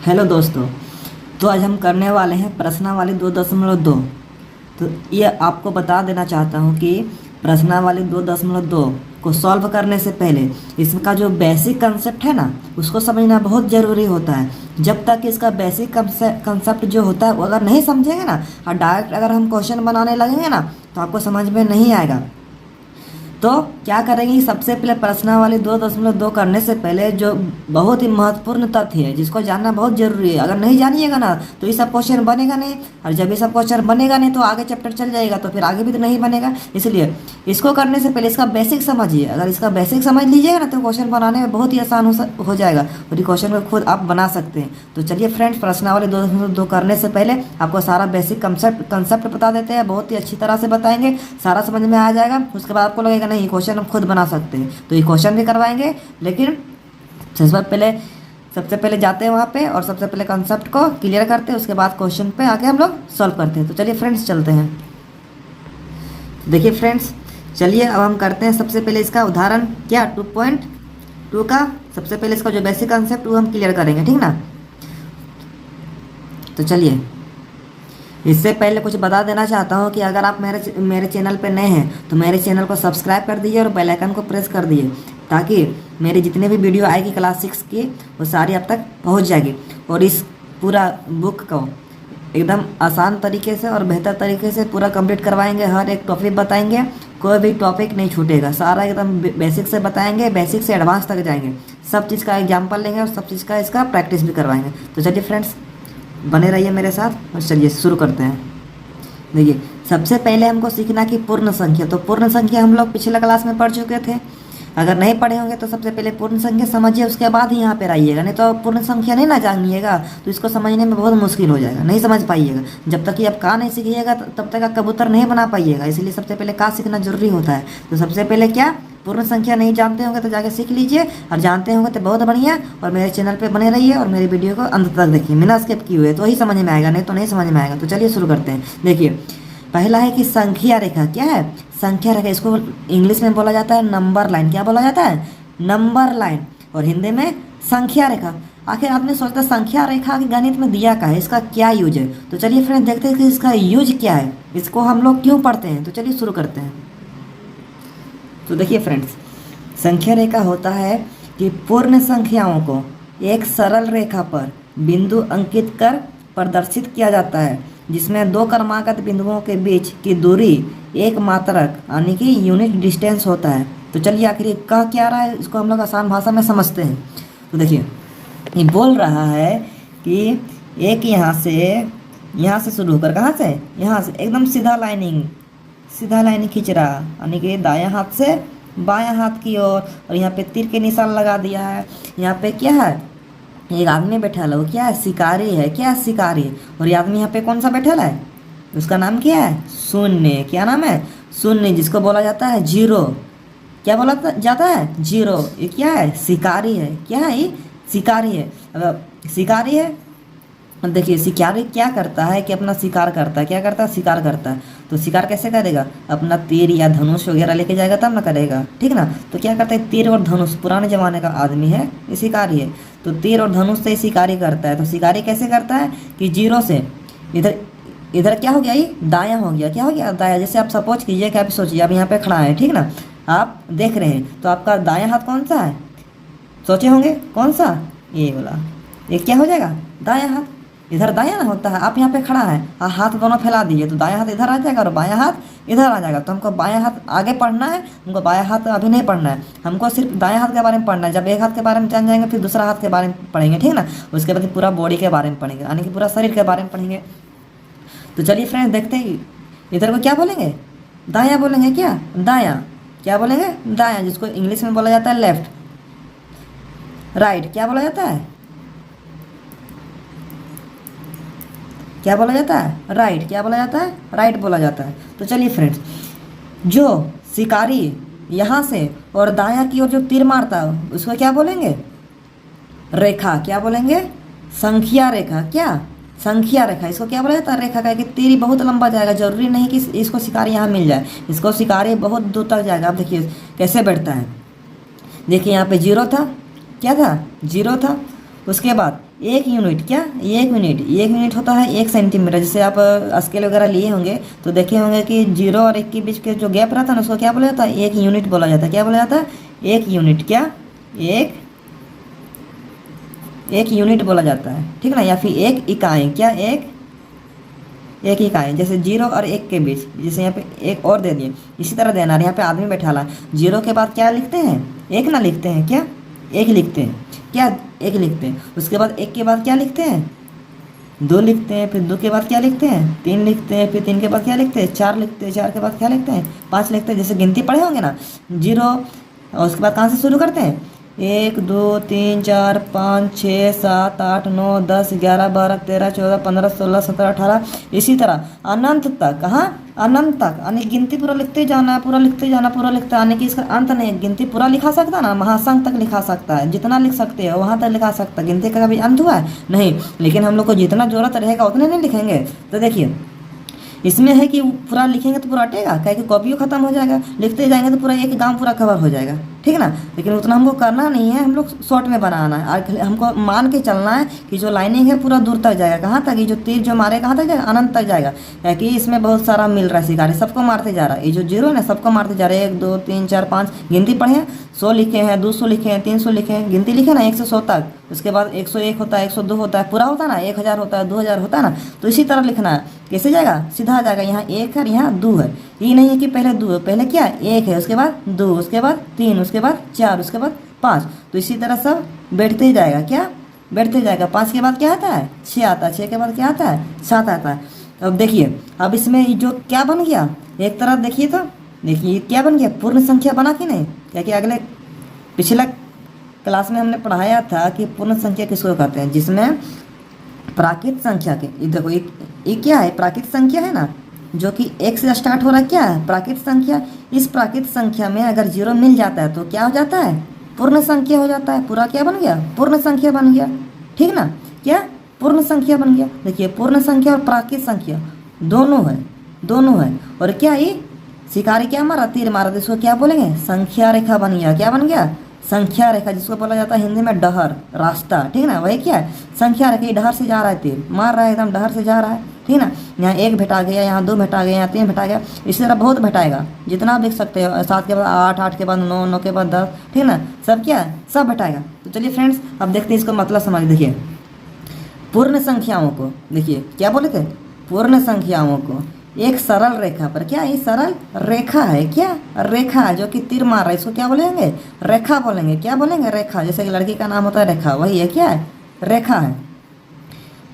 Hello दोस्तों। तो आज हम करने वाले हैं प्रश्नावली 2.2। तो ये आपको बता देना चाहता हूँ कि प्रश्नावली 2.2 को सॉल्व करने से पहले इसका जो बेसिक कंसेप्ट है ना, उसको समझना बहुत ज़रूरी होता है। जब तक इसका बेसिक कंसेप्ट जो होता है वो अगर नहीं समझेंगे ना, और डायरेक्ट अगर हम क्वेश्चन बनाने लगेंगे ना, तो आपको समझ में नहीं आएगा। तो क्या करेंगे, सबसे पहले प्रश्नावली 2.2 करने से पहले जो बहुत ही महत्वपूर्ण तथ्य है जिसको जानना बहुत जरूरी है। अगर नहीं जानिएगा ना तो ये सब क्वेश्चन बनेगा नहीं, और जब ये सब क्वेश्चन बनेगा नहीं तो आगे चैप्टर चल जाएगा, तो फिर आगे भी तो नहीं बनेगा। इसलिए इसको करने से पहले इसका बेसिक समझिए। अगर इसका बेसिक समझ लीजिएगा ना तो क्वेश्चन बनाने में बहुत ही आसान हो जाएगा, और ये क्वेश्चन को खुद आप बना सकते हैं। तो चलिए फ्रेंड्स, प्रश्नावली 2.2 करने से पहले आपको सारा बेसिक कंसेप्ट बता देते हैं। बहुत ही अच्छी तरह से बताएंगे, सारा समझ में आ जाएगा। उसके बाद आपको लगेगा नहीं, क्वेश्चन हम खुद बना सकते हैं, तो ये क्वेश्चन भी करवाएंगे। लेकिन सबसे पहले जाते हैं वहाँ पे और सबसे पहले कंसेप्ट को क्लियर करते हैं, उसके बाद क्वेश्चन पे आके हम लोग सॉल्व करते हैं। तो चलिए फ्रेंड्स चलते हैं। देखिए फ्रेंड्स, चलिए अब हम करते हैं सबसे पहले इसका उदाहरण क्या 2.2 का। सबसे पहले इसका जो बेसिक कंसेप्ट वो हम क्लियर करेंगे, ठीक ना। तो चलिए, इससे पहले कुछ बता देना चाहता हूँ कि अगर आप मेरे चैनल पे नए हैं तो मेरे चैनल को सब्सक्राइब कर दीजिए और बेल आइकन को प्रेस कर दीजिए, ताकि मेरी जितने भी वीडियो आएगी क्लास 6 की वो सारी आप तक पहुँच जाएगी। और इस पूरा बुक को एकदम आसान तरीके से और बेहतर तरीके से पूरा कंप्लीट करवाएंगे। हर एक टॉपिक बताएंगे, कोई भी टॉपिक नहीं छूटेगा, सारा एकदम बेसिक से बताएंगे, बेसिक से एडवांस तक जाएंगे। सब चीज़ का एग्जाम्पल लेंगे और सब चीज़ का इसका प्रैक्टिस भी करवाएंगे। तो चलिए फ्रेंड्स, बने रहिए मेरे साथ और चलिए शुरू करते हैं। देखिए, सबसे पहले हमको सीखना कि पूर्ण संख्या। तो पूर्ण संख्या हम लोग पिछले क्लास में पढ़ चुके थे। अगर नहीं पढ़े होंगे तो सबसे पहले पूर्ण संख्या समझिए, उसके बाद ही यहाँ पे आइएगा। नहीं तो पूर्ण संख्या नहीं ना जानिएगा तो इसको समझने में बहुत मुश्किल हो जाएगा, नहीं समझ पाइएगा। जब तक कि आप का नहीं सीखिएगा तब तक आप कबूतर नहीं बना पाइएगा। इसलिए सबसे पहले का सीखना जरूरी होता है। तो सबसे पहले क्या, पूर्ण संख्या नहीं जानते होंगे तो जाके सीख लीजिए, और जानते होंगे तो बहुत बढ़िया। और मेरे चैनल पे बने रहिए और मेरे वीडियो को अंत तक देखिए, बिना स्किप किए हुए, तो ही समझ में आएगा, नहीं तो नहीं समझ में आएगा। तो चलिए शुरू करते हैं। देखिए, पहला है कि संख्या रेखा। क्या है? संख्या रेखा। इसको इंग्लिश में बोला जाता है नंबर लाइन। क्या बोला जाता है? Number line. और हिंदी में संख्या रेखा। आखिर आपने सोचता संख्या रेखा के गणित में दिया क्या है, इसका क्या यूज है। तो चलिए फ्रेंड्स देखते हैं कि इसका यूज क्या है, इसको हम लोग क्यों पढ़ते हैं। तो चलिए शुरू करते हैं। तो देखिए फ्रेंड्स, संख्या रेखा होता है कि पूर्ण संख्याओं को एक सरल रेखा पर बिंदु अंकित कर प्रदर्शित किया जाता है, जिसमें दो क्रमागत बिंदुओं के बीच की दूरी एक मात्रक यानी कि यूनिट डिस्टेंस होता है। तो चलिए आखिर ये कह क्या रहा है, इसको हम लोग आसान भाषा में समझते हैं। तो देखिए, ये बोल रहा है कि एक यहाँ से शुरू होकर, कहाँ से, यहाँ से एकदम सीधा लाइनिंग खींच रहा, यानी कि दायां हाथ से बायां हाथ की ओर। और यहाँ पे तीर के निशान लगा दिया है। यहाँ पे क्या है, एक आदमी बैठा है, वो क्या है, शिकारी है। क्या है? शिकारी। और ये आदमी यहाँ पे कौन सा बैठा है, उसका नाम क्या है, शून्य। क्या नाम है? शून्य, जिसको बोला जाता है जीरो। क्या बोला जाता है? जीरो। ये क्या है? शिकारी है। क्या है? ये शिकारी है। अब शिकारी है, देखिए शिकारी क्या करता है कि अपना शिकार करता है। क्या करता है? शिकार करता है। तो शिकार कैसे करेगा? अपना तीर या धनुष वगैरह लेके जाएगा तब ना करेगा, ठीक ना। तो क्या करता है, तीर और धनुष, पुराने जमाने का आदमी है, ये शिकारी है। तो तीर और धनुष से शिकारी करता है। तो शिकारी कैसे करता है कि जीरो से इधर क्या हो गया, ये दायां हो गया। क्या हो गया? दायां। जैसे आप सपोज कीजिए कि आप सोचिए आप यहाँ पे खड़ा है, ठीक ना, आप देख रहे हैं, तो आपका दायां हाथ कौन सा है, सोचे होंगे कौन सा, ये वाला। ये क्या हो जाएगा? दायां हाथ। इधर दायां ना होता है, आप यहाँ पे खड़ा है, हाथ दोनों फैला दीजिए, तो दायां हाथ इधर आ जाएगा और बायां हाथ इधर आ जाएगा। तो हमको बायां हाथ आगे पढ़ना है, हमको बायां हाथ अभी नहीं पढ़ना है, हमको सिर्फ दायां हाथ के बारे में पढ़ना है। जब एक हाथ के बारे में जान जाएंगे फिर दूसरा हाथ के बारे में पढ़ेंगे, ठीक ना। उसके बाद पूरा बॉडी के बारे में पढ़ेंगे, यानी कि पूरा शरीर के बारे में पढ़ेंगे। तो चलिए फ्रेंड्स देखते हैं, इधर को क्या बोलेंगे, दायां बोलेंगे। क्या? दायां। क्या बोलेंगे? दायां, जिसको इंग्लिश में बोला जाता है लेफ्ट। राइट क्या बोला जाता है? क्या बोला जाता है? राइट। क्या बोला जाता है? राइट बोला जाता है। तो चलिए फ्रेंड्स, जो शिकारी यहाँ से और दायां की ओर जो तीर मारता है उसको क्या बोलेंगे? रेखा। क्या बोलेंगे? संख्या रेखा। क्या? संख्या रेखा। इसको क्या बोला जाता है? रेखा का, कि तीर बहुत लंबा जाएगा, जरूरी नहीं कि इसको शिकारी यहाँ मिल जाए, इसको शिकारी बहुत दूर तक जाएगा। आप देखिए कैसे बैठता है। देखिए यहाँ पे जीरो था, क्या था? जीरो था। उसके बाद एक यूनिट क्या, एक यूनिट होता है 1 सेंटीमीटर। जैसे आप स्केल वगैरह लिए होंगे तो देखे होंगे कि 0 और 1 के बीच के जो गैप रहता है ना उसको क्या बोला जाता है, 1 यूनिट बोला जाता है। क्या बोला जाता है, 1 यूनिट क्या, एक यूनिट बोला जाता है, ठीक ना। या फिर एक इकाई क्या, एक इकाई। जैसे 0 और 1 के बीच, जैसे यहाँ पे एक और दे दिए, इसी तरह देना। यहाँ पे आदमी बैठा ला, 0 के बाद क्या लिखते हैं, एक ना लिखते हैं क्या, एक लिखते हैं क्या, एक लिखते हैं। उसके बाद 1 के बाद क्या लिखते हैं, 2 लिखते हैं। फिर 2 के बाद क्या लिखते हैं, 3 लिखते हैं। फिर 3 के बाद क्या लिखते हैं, 4 लिखते हैं। 4 के बाद क्या लिखते हैं, 5 लिखते हैं। जैसे गिनती पढ़े होंगे ना, 0 और उसके बाद कहाँ से शुरू करते हैं, 1 2 3 4 5 6 7 8 9 10 11 12 13 14 15 16 17 18, इसी तरह अनंत तक। कहाँ, अनंत तक, यानी गिनती पूरा लिखते जाना, पूरा लिखते जाना, पूरा लिखते आने की इसका अंत नहीं। गिनती पूरा लिखा सकता ना, महासंख्य तक लिखा सकता है, जितना लिख सकते हो वहाँ तक लिखा सकता है। गिनती का कभी अंत हुआ है नहीं, लेकिन हम लोग को जितना जरूरत रहेगा उतने नहीं लिखेंगे। तो देखिए इसमें है कि पूरा लिखेंगे तो पूरा अटेगा, क्या कि कॉपियो खत्म हो जाएगा। लिखते जाएंगे तो पूरा एक गांव पूरा कवर हो जाएगा, ठीक है ना। लेकिन उतना हमको करना नहीं है, हम लोग शॉर्ट में बनाना है। और हमको मान के चलना है कि जो लाइनिंग है पूरा दूर तक जाएगा। कहाँ तक, ये जो तीर जो मारे कहाँ तक जाएगा, अनंत तक जाएगा। क्या कि इसमें बहुत सारा मिल रहा है शिकारी, सबको मारते जा रहा है। ये जो 0 है ना सबको मारते जा रहे हैं। 1 2 3 4 5 गिनती पढ़े हैं, 100 लिखे हैं, 200 लिखे हैं, 300 लिखे हैं, गिनती लिखे ना 1 से 100 तक। उसके बाद 101 होता है, 102 होता है, पूरा होता है ना, 1000 होता है, 2000 होता है ना। तो इसी तरह लिखना है। कैसे जाएगा, सीधा जाएगा। यहाँ 1 है, यहाँ 2 है। ये नहीं है कि पहले 2 है, पहले क्या, 1 है, उसके बाद 2, उसके बाद 3, उसके बाद 4, उसके बाद 5। तो इसी तरह सब बैठते ही जाएगा, क्या बैठते जाएगा। 5 के बाद क्या आता है, 6 आता है। 6 के बाद क्या आता है, 7 आता है। अब देखिए, अब इसमें जो क्या बन गया, एक तरफ देखिए तो देखिए क्या बन गया, पूर्ण संख्या बना कि नहीं। क्या कि अगले पिछला क्लास में हमने पढ़ाया था कि पूर्ण संख्या किसको कहते हैं, जिसमें प्राकृत संख्या के, ये देखो ये क्या है, प्राकृत संख्या है ना, जो कि 1 से स्टार्ट हो रहा है, क्या है, प्राकृत संख्या। इस प्राकृत संख्या में अगर 0 मिल जाता है तो क्या हो जाता है, पूर्ण संख्या हो जाता है। पूरा क्या बन गया, पूर्ण संख्या बन गया, ठीक ना। क्या, पूर्ण संख्या बन गया। देखिए पूर्ण संख्या और प्राकृत संख्या दोनों है, दोनों है। और क्या ये शिकारी क्या मारा, तीर मारा, तो इसको क्या बोलेंगे, संख्या रेखा बन गया। क्या बन गया, संख्या रेखा, जिसको बोला जाता है हिंदी में डहर, रास्ता, ठीक ना। वही क्या है, संख्या रेखा। ये डहर से जा रहा है, तीर मार रहा है, एकदम डहर से जा रहा है, ठीक ना। यहाँ 1 भेटा गया, यहाँ 2 भेटा गया, यहाँ 3 भेटा गया। इसी तरह बहुत भेटाएगा, जितना लिख सकते हो। 7 के बाद 8, 8 के बाद 9, 9 के बाद 10, ठीक ना। सब क्या है, सब भेटाएगा। तो चलिए फ्रेंड्स अब देखते हैं इसको मतलब समझ। देखिए पूर्ण संख्याओं को, देखिए क्या बोले थे, पूर्ण संख्याओं को एक सरल रेखा पर, क्या ये सरल रेखा है, क्या रेखा है जो कि तीर मार रहा है, इसको क्या बोलेंगे, रेखा बोलेंगे। क्या बोलेंगे, रेखा। जैसे कि लड़की का नाम होता है रेखा, वही है, क्या है, रेखा है।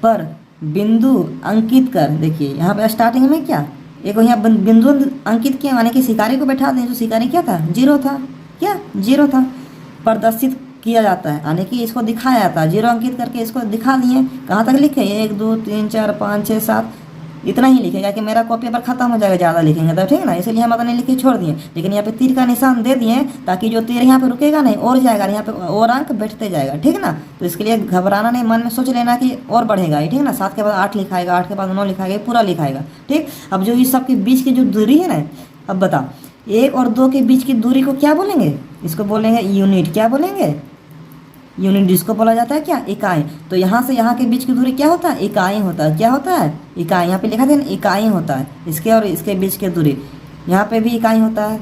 पर बिंदु अंकित कर, देखिए यहाँ पे स्टार्टिंग में क्या, एक यहाँ बिंदु अंकित किया, माने कि शिकारी को बैठा दें। जो शिकारी क्या था, 0 था, क्या 0 था। प्रदर्शित किया जाता है, यानी कि इसको दिखाया जाता है। 0 अंकित करके इसको दिखा दिए। कहाँ तक लिखे, 1 2 3 4 5 6 7, इतना ही लिखेगा कि मेरा कॉपी पर खत्म हो जाएगा, ज़्यादा लिखेंगे तो, ठीक है ना। इसलिए हम इतने लिखे छोड़ दिए। लेकिन यहाँ पे तीर का निशान दे दिए ताकि जो तीर यहाँ पे रुकेगा नहीं, और जाएगा यहाँ पे, और अंक बैठते जाएगा, ठीक ना। तो इसके लिए घबराना नहीं, मन में सोच लेना कि और बढ़ेगा, ठीक ना। 7 के बाद 8 लिखाएगा, 8 के बाद 9 लिखाएगा, पूरा लिखाएगा, ठीक। अब जो इस सब के बीच की जो दूरी है ना, अब बता, 1 और 2 के बीच की दूरी को क्या बोलेंगे, इसको बोलेंगे यूनिट। क्या बोलेंगे, यूनिट, जिसको बोला जाता है क्या, इकाई। तो यहाँ से यहाँ के बीच की दूरी क्या होता है, इकाई होता है। क्या होता है, इकाई। यहाँ पे लिखा था ना, इकाई होता है। इसके और इसके बीच की दूरी, यहाँ पे भी इकाई होता है।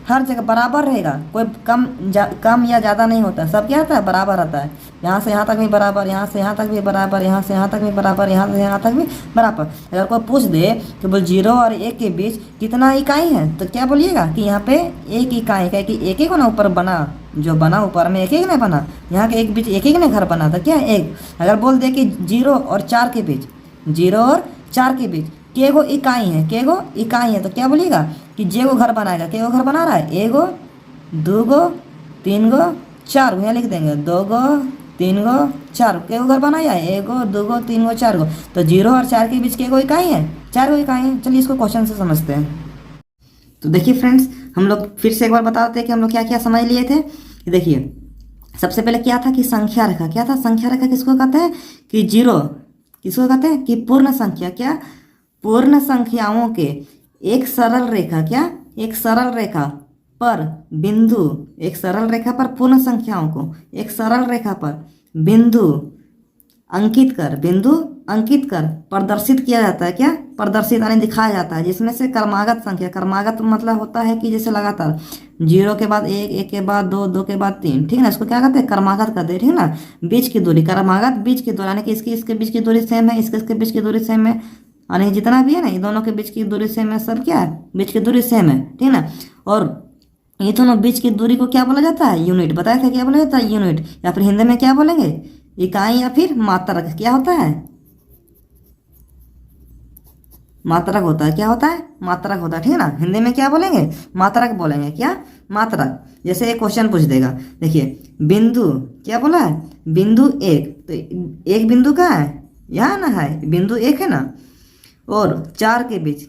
हर जगह बराबर रहेगा, कोई कम या ज़्यादा नहीं होता, सब क्या होता है, बराबर आता है। यहाँ से यहाँ तक भी बराबर, यहाँ से यहाँ तक भी बराबर, यहाँ से यहाँ तक भी बराबर, यहाँ से यहाँ तक भी बराबर। अगर कोई पूछ दे कि बोल 0 और 1 के बीच कितना इकाई है, तो क्या बोलिएगा कि यहाँ पे 1 इकाई है, कि एक ना ऊपर बना, जो बना ऊपर में 1 नहीं बना, यहाँ के एक बीच 1 ने घर बना था, क्या 1। अगर बोल दे कि 0 और 4 के बीच, 0 और 4 के बीच केगो इकाई है, केगो इकाई है, तो क्या बोलिएगा कि जेगो घर बनाएगा। केगो घर बना रहा है, 1 गो 2 गो 3 गो 4 गो, यहाँ लिख देंगे 2 गो 3 गो 4, केगो घर बनाया है, 1 गो 2 गो 3 गो 4 गो। तो 0 और 4 के बीच केगो इकाई है, 4 गो इकाई है। चलिए इसको क्वेश्चन से समझते हैं। तो देखिए फ्रेंड्स, हम लोग फिर से एक बार बताते हैं कि हम लोग क्या क्या समझ लिए थे। देखिए सबसे पहले क्या था कि संख्या रेखा। क्या था, संख्या रेखा किसको कहते हैं, कि 0 किसको कहते हैं, कि पूर्ण संख्या, क्या पूर्ण संख्याओं के एक सरल रेखा, क्या एक सरल रेखा पर बिंदु, एक सरल रेखा पर पूर्ण संख्याओं को एक सरल रेखा पर बिंदु अंकित कर, बिंदु अंकित कर प्रदर्शित किया जाता है। क्या? प्रदर्शित यानी दिखाया जाता है, जिसमें से क्रमागत संख्या, क्रमागत मतलब होता है कि जैसे लगातार 0 के बाद 1, 1 के बाद 2, 2 के बाद 3, ठीक है ना, इसको क्या कहते हैं? क्रमागत कहते हैं, ठीक है ना। बीच की दूरी, क्रमागत बीच की दूरी यानी कि इसकी इसके बीच की दूरी सेम है, इसके बीच की दूरी सेम है, यानी जितना भी है ना, ये दोनों के बीच की दूरी सेम है, सब क्या है? बीच की दूरी सेम है, ठीक है ना। और ये दोनों बीच की दूरी को क्या बोला जाता है? यूनिट। बताया था क्या बोला जाता है? यूनिट, या फिर हिंदी में क्या बोलेंगे? इकाई या फिर मात्रक। क्या होता है? मात्रक होता है। क्या होता है? मात्रक होता है, ठीक है ना। हिंदी में क्या बोलेंगे? मात्रक बोलेंगे। क्या? मात्रक। जैसे एक क्वेश्चन पूछ देगा, देखिए बिंदु, क्या बोला है? बिंदु एक, तो एक बिंदु कहाँ है? यहाँ ना है, बिंदु एक है ना। और चार के बीच,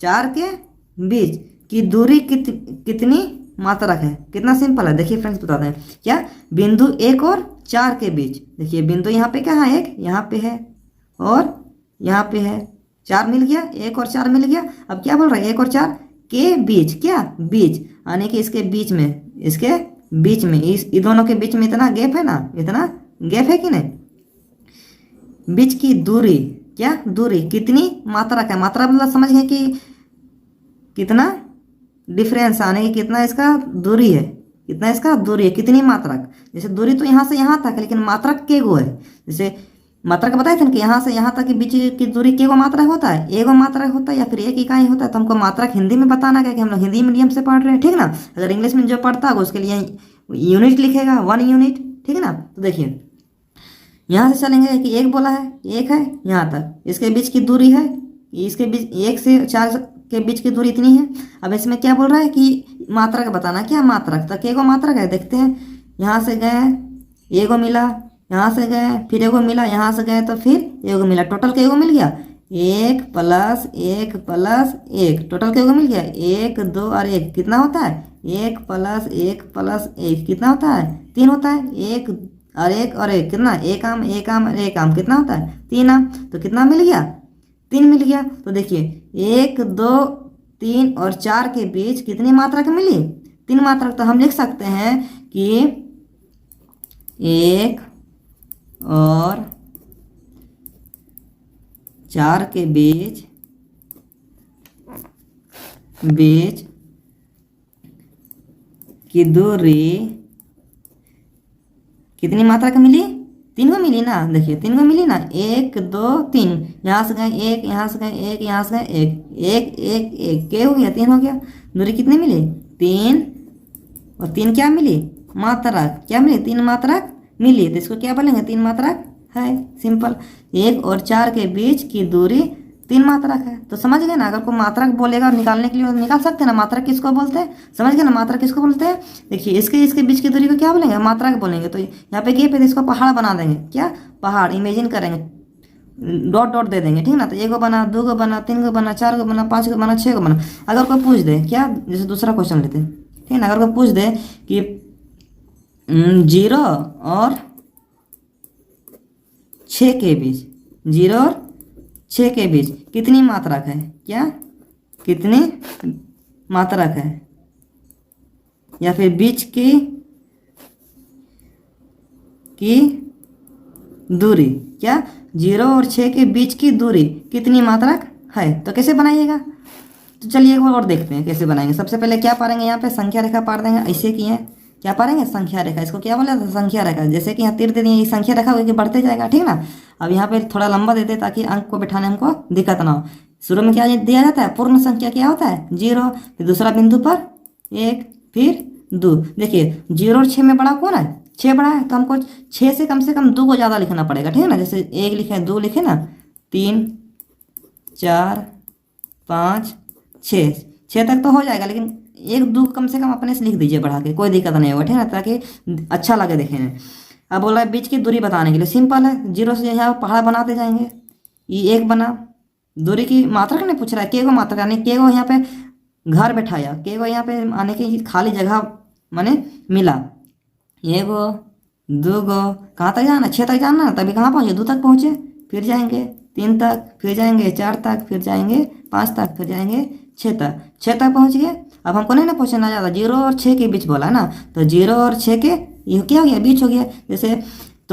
चार के बीच की दूरी कितनी मात्रक है? कितना सिंपल है, देखिए फ्रेंड्स बताते हैं। क्या? बिंदु एक और चार के बीच, देखिए बिंदु यहाँ पे क्या है? एक यहाँ पे है और यहाँ पे है, चार मिल गया, एक और चार मिल गया। अब क्या बोल रहा है? एक और चार के बीच, क्या? बीच यानी कि इसके बीच में, इसके बीच में, इस दोनों के बीच में इतना गैप है ना, इतना गैप है कि नहीं। बीच की दूरी, क्या? दूरी कितनी मात्रक है? मात्रा मतलब समझ गए कि कितना डिफरेंस आने की, कितना इसका दूरी है, कितना इसका दूरी है, कितनी मात्रक। जैसे दूरी तो यहाँ से यहाँ तक है, लेकिन मात्रक के गो है। जैसे मात्रक बताए थे ना कि यहाँ से यहाँ तक के बीच की दूरी के गो मात्रक होता है, एगो मात्रक होता है या फिर एक इकाई होता है। तो हमको मात्रक हिंदी में बताना है कि हम लोग हिंदी मीडियम से पढ़ रहे हैं, ठीक है ना। अगर इंग्लिश में जो पढ़ता है उसके लिए यूनिट लिखेगा, 1 यूनिट, ठीक है ना। तो देखिए यहाँ से चलेंगे कि एक बोला है, एक है यहाँ तक, इसके बीच की दूरी है, इसके बीच 1 से 4 के बीच की दूरी इतनी है। अब इसमें क्या बोल रहा है कि मात्रक बताना। क्या? मात्रक। तो एगो मात्रक है, देखते हैं। यहाँ से गए, एगो मिला, यहाँ से गए फिर एगो मिला, यहाँ से गए तो फिर एगो मिला, टोटल के एगो मिल गया। 1 + 1 + 1, टोटल के एगो मिल गया। 1, 2 और 1 कितना होता है? 1 + 1 + 1 कितना होता है? 3 होता है। 1 और 1 और 1 कितना? 1 आम, 1 आम और 1 आम कितना होता है? 3 आम। तो कितना मिल गया? 3 मिल गया। तो देखिए 1, 2, 3 और 4 के बीच कितनी मात्रक मिली? 3 मात्रक। तो हम लिख सकते हैं कि 1 और 4 के बीच की दूरी कितनी मात्रा का मिली? 3 को मिली ना। देखिए 3 को मिली ना, 1, 2, 3, यहाँ से गए 1, यहाँ से गए 1, यहाँ से गए 1, 1, 1, 1 क्या हो गया? 3 हो गया। दूरी कितनी मिली? 3 और 3 क्या मिली? मात्रक। क्या मिली? 3 मात्रक मिली। तो इसको क्या बोलेंगे? 3 मात्रक है, सिंपल। 1 और 4 के बीच की दूरी 3 मात्रक है। तो समझ गए ना, अगर कोई मात्रक बोलेगा और निकालने के लिए निकाल सकते हैं ना। मात्रक किसको बोलते हैं? समझ गए ना, मात्रक किसको बोलते हैं? देखिए इसके बीच की दूरी को क्या बोलेंगे? मात्रक बोलेंगे। तो यहाँ पे गैप है, इसको पहाड़ बना देंगे। क्या? पहाड़ इमेजिन करेंगे, डॉट डॉट दे देंगे, ठीक ना। तो 1 गो बना, 2 गो बना, 3 गो बना, 4 गो बना, 5 गो बना, 6 गो बना। अगर कोई पूछ दे, क्या, जैसे दूसरा क्वेश्चन लेते हैं, ठीक है ना। अगर कोई पूछ दे कि 0 और 6 के बीच, 0 और 6 के बीच कितनी मात्रक है? क्या? कितनी मात्रक है? या फिर बीच की दूरी, क्या? 0 और 6 के बीच की दूरी कितनी मात्रक है? तो कैसे बनाइएगा? तो चलिए एक बार और देखते हैं कैसे बनाएंगे। सबसे पहले क्या पारेंगे? यहाँ पे संख्या रेखा पार देंगे, ऐसे किए हैं। क्या पारेंगे? संख्या रेखा। इसको क्या बोला था? संख्या रेखा। जैसे कि यहाँ तीर दे दिए, ये संख्या रेखा होकर बढ़ते जाएगा, ठीक ना। अब यहाँ पे थोड़ा लंबा देते ताकि अंक को बिठाने हमको दिक्कत ना हो। शुरू में क्या दिया जाता है? पूर्ण संख्या क्या होता है? 0। फिर दूसरा बिंदु पर 1, फिर 2। देखिए 0 और 6 में बड़ा कौन है? 6 बड़ा है। तो हमको 6 से कम 2 को ज़्यादा लिखना पड़ेगा, ठीक है ना। जैसे 1 लिखे, 2 लिखे ना, 3, 4, 5, 6 तक तो हो जाएगा, लेकिन 1, 2 कम से कम अपने से लिख दीजिए बढ़ा के, कोई दिक्कत नहीं होगा, ठीक है ना, ताकि अच्छा लगे देखने में। अब बोला है बीच की दूरी बताने के लिए, सिंपल है। 0 से यहाँ पहाड़ बनाते जाएंगे। ये 1 बना, दूरी की मात्रक नहीं पूछ रहा है, के गो मात्रक, यानी के गो यहाँ पे घर बैठाया, के गो यहाँ पे आने की खाली जगह माने मिला। 1 गो, 2 गो, कहाँ तक जाना? 6 तक जाना, तभी कहाँ पहुँचे? 2 तक पहुँचे, फिर जाएंगे 3 तक, फिर जाएंगे 4 तक, फिर जाएंगे 5 तक, फिर जाएंगे 6 तक। 6 तक पहुँच गए। अब हमको नहीं ना पहुँचना ज़्यादा, 0 और 6 के बीच बोला ना, तो 0 और 6 के ये क्या हो गया? बीच हो गया। जैसे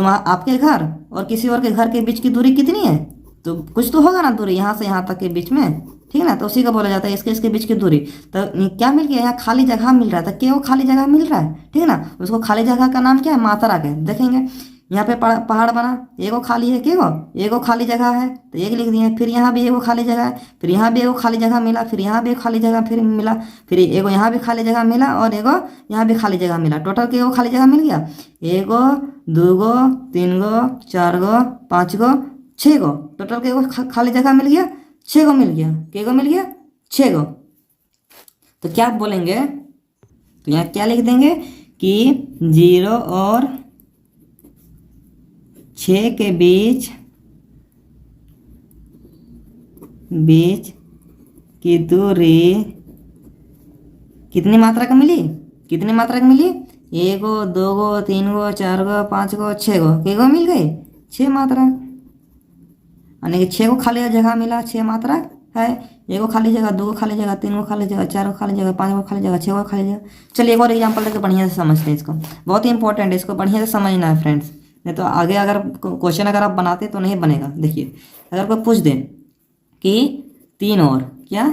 आपके घर और किसी और के घर के बीच की दूरी कितनी है? तो कुछ तो होगा ना दूरी, यहाँ से यहाँ तक के बीच में, ठीक है ना। तो उसी को बोला जाता है इसके इसके बीच की दूरी। तो क्या मिल गया? यहाँ खाली जगह मिल रहा है, तो क्या वो खाली जगह मिल रहा है, ठीक है ना। उसको खाली जगह का नाम क्या है? मात्रक है। देखेंगे यहाँ पे पहाड़ बना, एगो खाली है, केगो एगो खाली जगह है, तो एक लिख दिए। फिर यहाँ भी एगो खाली जगह है, फिर यहाँ भी एगो खाली जगह मिला, फिर यहाँ भी एक खाली जगह फिर मिला, फिर एगो यहाँ भी खाली जगह मिला और एगो यहाँ भी खाली जगह मिला। टोटल के एगो खाली जगह मिल गया। एगो, दूगो, तीन गो, चार गो, पाँच गो, छः गो। टोटल के एगो खाली जगह मिल गया, 6 गो मिल गया। केगो मिल गया? 6 गो। तो क्या बोलेंगे? तो यहाँ क्या लिख देंगे कि 0 और 6 के बीच की दूरी कितनी मात्रा का मिली? कितनी मात्रा का मिली? 1 गो, 2 गो, 3 गो, 4 गो, 5 गो, 6 गो। के गो मिल गई? 6 मात्रा। यानी कि 6 गो खाली जगह मिला, 6 मात्रा है। 1 गो खाली जगह, 2 गो खाली जगह, 3 गो खाली जगह, 4 गो खाली जगह, 5 गो खाली जगह, 6 गो खाली जगह। चलिए एक और एग्जांपल देकर बढ़िया से समझते हैं इसको। बहुत ही इंपॉर्टेंट है, इसको बढ़िया से समझना है फ्रेंड्स, नहीं तो आगे अगर क्वेश्चन अगर आप बनाते तो नहीं बनेगा। देखिए अगर कोई पूछ दे कि 3 और क्या,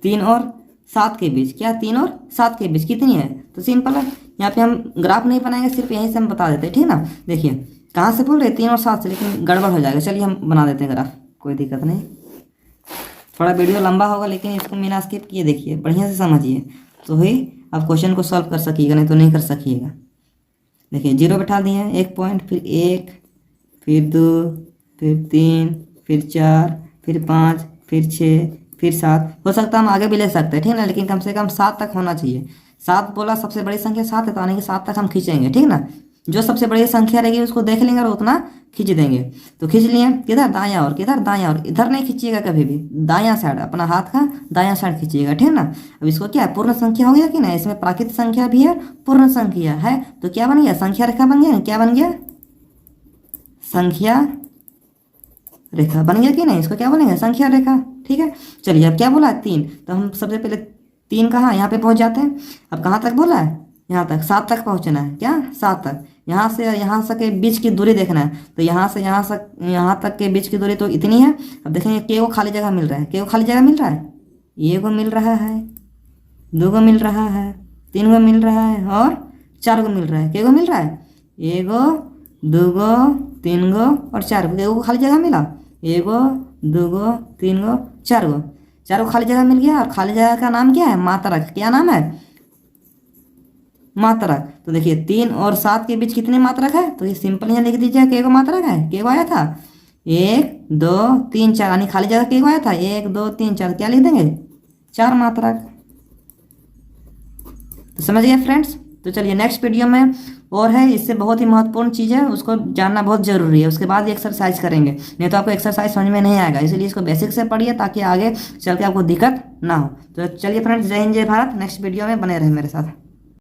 3 और 7 के बीच, क्या 3 और 7 के बीच कितनी है? तो सिंपल है, यहाँ पे हम ग्राफ नहीं बनाएंगे, सिर्फ यहीं से हम बता देते हैं, ठीक है ना। देखिए कहाँ से बोल रहे हैं? 3 और 7 से, लेकिन गड़बड़ हो जाएगा। चलिए हम बना देते हैं ग्राफ, कोई दिक्कत नहीं। थोड़ा वीडियो लंबा होगा लेकिन इसको बिना स्किप किए देखिए, बढ़िया से समझिए, तो ही आप क्वेश्चन को सॉल्व कर सकिएगा, नहीं तो नहीं कर सकिएगा। देखिए 0 बैठा दिए हैं, 1 पॉइंट, फिर 1, फिर 2, फिर 3, फिर 4, फिर 5, फिर 6, फिर 7। हो सकता है हम आगे भी ले सकते हैं, ठीक है ना, लेकिन कम से कम 7 तक होना चाहिए। 7 बोला, सबसे बड़ी संख्या 7 है, तो आने के 7 तक हम खींचेंगे, ठीक ना। जो सबसे बड़ी संख्या रहेगी उसको देख लेंगे और उतना खींच देंगे। तो खींच लिए, किधर? दायां और, किधर? दायां और। इधर नहीं खींचिएगा कभी भी, दायां साइड, अपना हाथ का दायां साइड खींचिएगा, ठीक है ना। अब इसको क्या है? पूर्ण संख्या हो गया कि ना, इसमें प्राकृत संख्या भी है, पूर्ण संख्या है, तो क्या बन गया? संख्या रेखा बन गया। क्या बन गया? संख्या रेखा बन गया कि नहीं? इसको क्या बोलेंगे? संख्या रेखा, ठीक है। चलिए अब क्या बोला? 3, तो हम सबसे पहले 3 कहाँ? यहाँ पे पहुँच जाते हैं। अब कहाँ तक बोला है? यहाँ तक, 7 तक पहुँचना है, क्या? 7 तक। यहाँ से यहाँ तक के बीच की दूरी देखना है, तो यहाँ से यहाँ तक के बीच की दूरी तो इतनी है। अब देखेंगे के को खाली जगह मिल रहा है, के को खाली जगह मिल रहा है, 1 को मिल रहा है, 2 को मिल रहा है, 3 को मिल रहा है और 4 को मिल रहा है। के को मिल रहा है? 1 गो, 2 गो, 3 गो और 4 गो। के को खाली जगह मिला, 1 गो, 2 गो, 3 गो, 4 गो। 4 को खाली जगह मिल गया, और खाली जगह का नाम क्या है? मात्रक। क्या नाम है? मात्रक। तो देखिए 3 और 7 के बीच कितने मात्रक है? तो ये सिंपल यहाँ लिख दीजिए, के को मात्रक है। के को आया था 1, 2, 3, 4, यानी खाली जगह के को आया था 1, 2, 3, 4, क्या लिख देंगे? 4 मात्रक। तो समझ गए फ्रेंड्स। तो चलिए नेक्स्ट वीडियो में और है, इससे बहुत ही महत्वपूर्ण चीज़ है, उसको जानना बहुत जरूरी है। उसके बाद एक्सरसाइज करेंगे, नहीं तो आपको एक्सरसाइज समझ में नहीं आएगा, इसलिए इसको बेसिक से पढ़िए ताकि आगे चल के आपको दिक्कत ना हो। तो चलिए फ्रेंड्स, जय हिंद, जय भारत। नेक्स्ट वीडियो में बने रहे मेरे साथ।